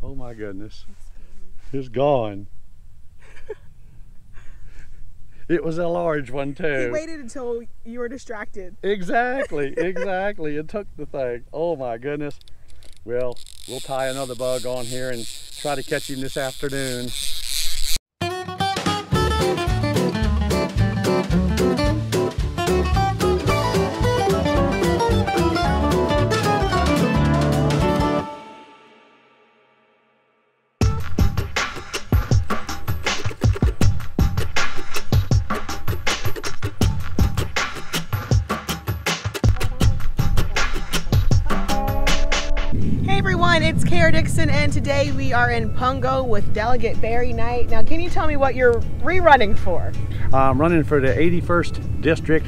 Oh my goodness. It's gone. It was a large one too. He waited until you were distracted. Exactly, exactly. It took the thing. Oh my goodness. Well, we'll tie another bug on here and try to catch him this afternoon. It's Kara Dixon, and today we are in Pungo with Delegate Barry Knight. Now, can you tell me what you're rerunning for? I'm running for the 81st District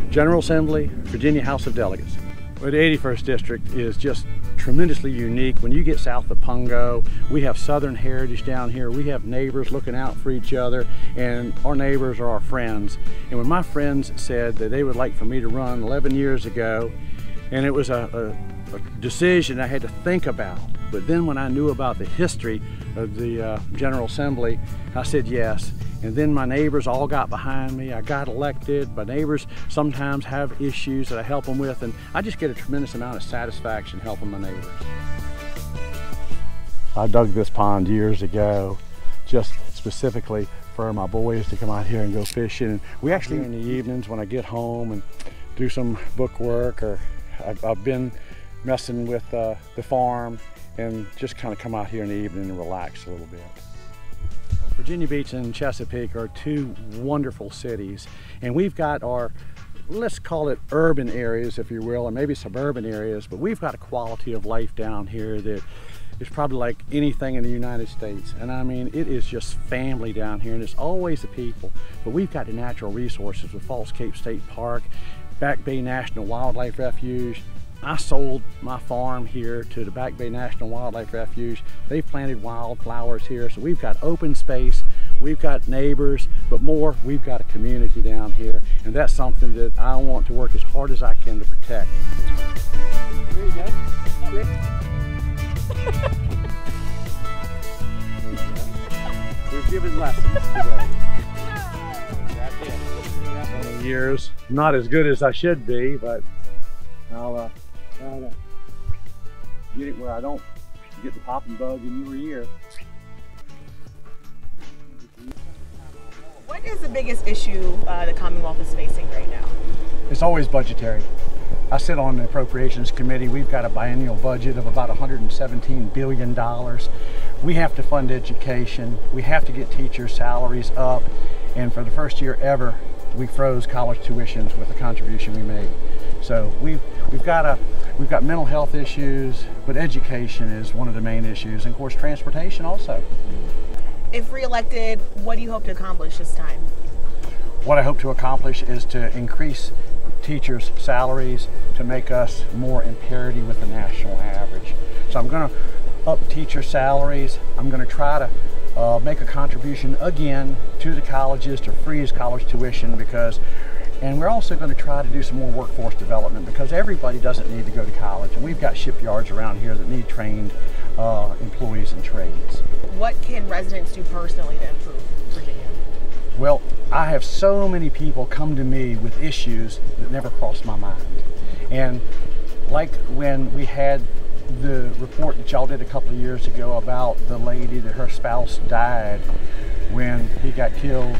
General Assembly, Virginia House of Delegates. Well, the 81st District is just tremendously unique. When you get south of Pungo, we have Southern heritage down here. We have neighbors looking out for each other, and our neighbors are our friends. And when my friends said that they would like for me to run 11 years ago, and it was a decision I had to think about. But then when I knew about the history of the General Assembly, I said yes. And then my neighbors all got behind me. I got elected. My neighbors sometimes have issues that I help them with, and I just get a tremendous amount of satisfaction helping my neighbors. I dug this pond years ago, just specifically for my boys to come out here and go fishing. And we actually, in the evenings when I get home and do some book work, or I've been messing with the farm, and just kind of come out here in the evening and relax a little bit. Virginia Beach and Chesapeake are two wonderful cities, and we've got our, let's call it urban areas, if you will, or maybe suburban areas, but we've got a quality of life down here that is probably like anything in the United States. And I mean, it is just family down here, and it's always the people. But we've got the natural resources with Falls Cape State Park, Back Bay National Wildlife Refuge. I sold my farm here to the Back Bay National Wildlife Refuge. They've planted wildflowers here, so we've got open space, we've got neighbors, but more, we've got a community down here, and that's something that I want to work as hard as I can to protect. There you go. There you go. We've given lessons today. That's it. Years, not as good as I should be, but I'll try to get it where I don't get the popping bug in your ear. What is the biggest issue the Commonwealth is facing right now? It's always budgetary. I sit on the Appropriations Committee. We've got a biennial budget of about $117 billion. We have to fund education. We have to get teachers' salaries up. And for the first year ever, we froze college tuitions with a contribution we made. So we've got mental health issues, but education is one of the main issues, and of course transportation also. If re-elected, what do you hope to accomplish this time? What I hope to accomplish is to increase teachers' salaries to make us more in parity with the national average. So I'm going to up teacher salaries. I'm going to try to make a contribution again to the colleges to freeze college tuition, and we're also going to try to do some more workforce development, because everybody doesn't need to go to college, and we've got shipyards around here that need trained employees in trades. What can residents do personally to improve Virginia? Well, I have so many people come to me with issues that never crossed my mind. And like when we had the report that y'all did a couple of years ago about the lady that her spouse died when he got killed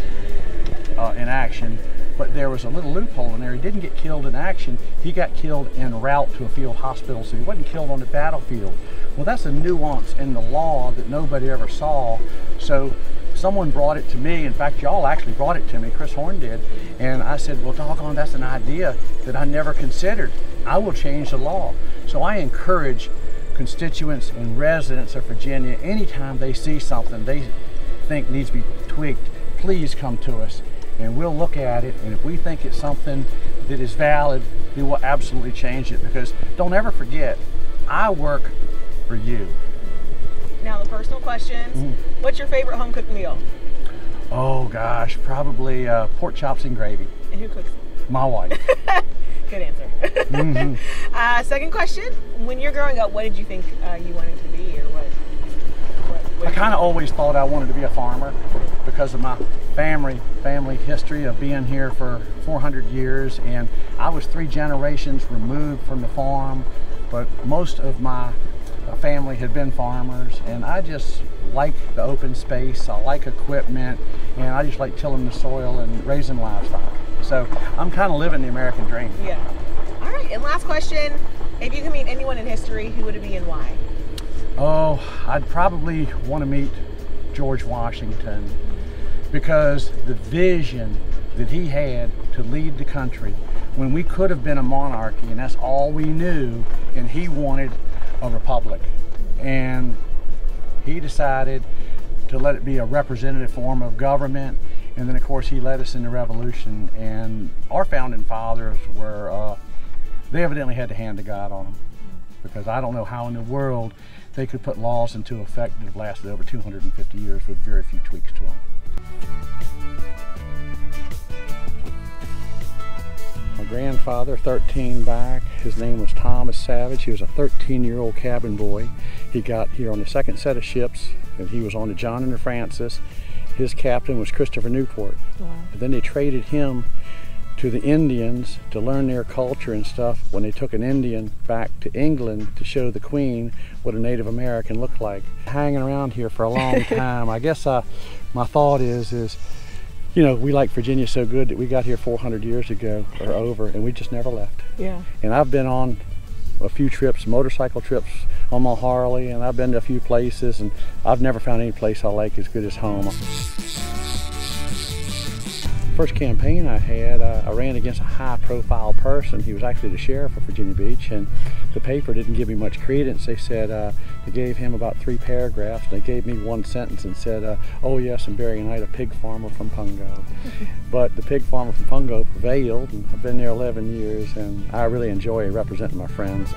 in action, but there was a little loophole in there. He didn't get killed in action, he got killed en route to a field hospital, so he wasn't killed on the battlefield. Well, that's a nuance in the law that nobody ever saw. So someone brought it to me. In fact, y'all actually brought it to me, Chris Horn did, and I said, well, doggone, that's an idea that I never considered. I will change the law. So I encourage constituents and residents of Virginia, anytime they see something they think needs to be tweaked, please come to us and we'll look at it, and if we think it's something that is valid, we will absolutely change it, because don't ever forget, I work for you. Now the personal questions. What's your favorite home cooked meal? Oh gosh, probably pork chops and gravy. And who cooks it? My wife. Good answer. Second question, when you're growing up, what did you think you wanted to be, or what? I kind of always thought I wanted to be a farmer because of my family history of being here for 400 years, and I was 3 generations removed from the farm, but most of my family had been farmers, and I just like the open space, I like equipment, and I just like tilling the soil and raising livestock. So I'm kind of living the American dream. Yeah. All right, and last question, if you could meet anyone in history, who would it be and why? Oh, I'd probably want to meet George Washington, because the vision that he had to lead the country when we could have been a monarchy and that's all we knew, and he wanted a republic, and he decided to let it be a representative form of government. And then of course he led us in the revolution, and our founding fathers were they evidently had the hand of God on them, because I don't know how in the world they could put laws into effect that have lasted over 250 years with very few tweaks to them. My grandfather, 13 back, his name was Thomas Savage. He was a 13-year-old cabin boy. He got here on the 2nd set of ships, and he was on the John and the Francis. His captain was Christopher Newport. Wow. And then they traded him to the Indians to learn their culture and stuff when they took an Indian back to England to show the Queen what a Native American looked like. Hanging around here for a long time. I guess my thought is, you know, we like Virginia so good that we got here 400 years ago or over, and we just never left. Yeah. And I've been on a few trips, motorcycle trips on my Harley, and I've been to a few places, and I've never found any place I like as good as home. First campaign I had, I ran against a high-profile person. He was actually the sheriff of Virginia Beach, and the paper didn't give me much credence. They said they gave him about 3 paragraphs. They gave me 1 sentence and said, "Oh yes, I'm Barry Knight, a pig farmer from Pungo." But the pig farmer from Pungo prevailed, and I've been there 11 years, and I really enjoy representing my friends.